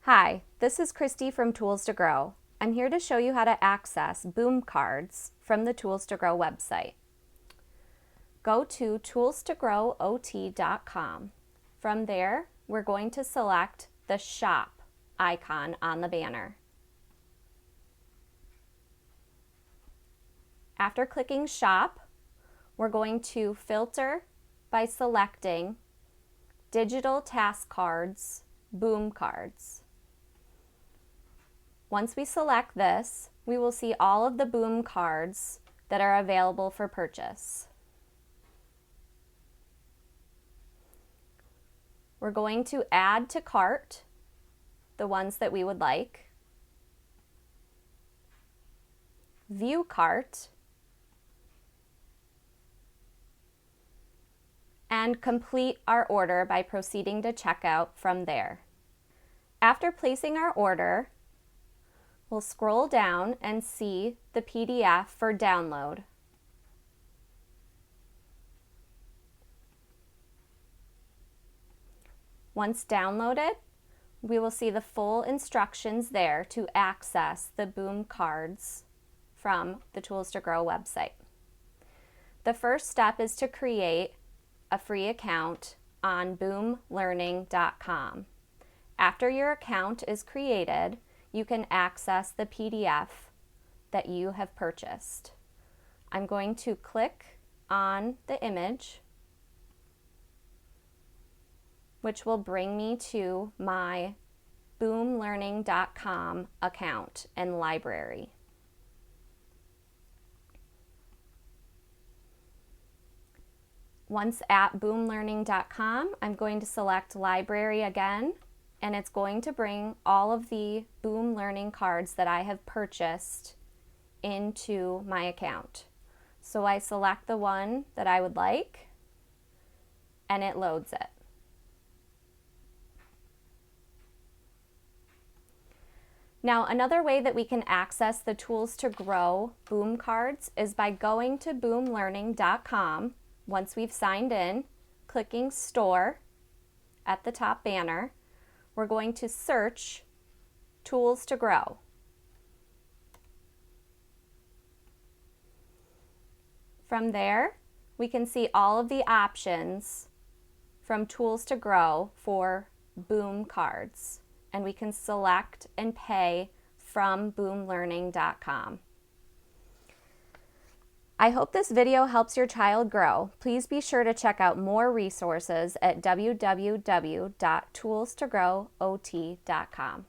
Hi, this is Christy from Tools to Grow. I'm here to show you how to access Boom cards from the Tools to Grow website. Go to toolstogrowot.com. From there, we're going to select the Shop icon on the banner. After clicking Shop, we're going to filter by selecting Digital Task Cards, Boom cards. Once we select this, we will see all of the Boom cards that are available for purchase. We're going to add to cart the ones that we would like, view cart, and complete our order by proceeding to checkout from there. After placing our order, we'll scroll down and see the PDF for download. Once downloaded, we will see the full instructions there to access the Boom cards from the Tools to Grow website. The first step is to create a free account on boomlearning.com. After your account is created, you can access the PDF that you have purchased. I'm going to click on the image, which will bring me to my boomlearning.com account and library. Once at boomlearning.com, I'm going to select library again, and it's going to bring all of the Boom Learning cards that I have purchased into my account. So I select the one that I would like, and it loads it. Now, another way that we can access the Tools to Grow Boom cards is by going to boomlearning.com. Once we've signed in, clicking Store at the top banner, we're going to search Tools to Grow. From there, we can see all of the options from Tools to Grow for Boom cards, and we can select and pay from boomlearning.com. I hope this video helps your child grow. Please be sure to check out more resources at www.toolstogrowot.com.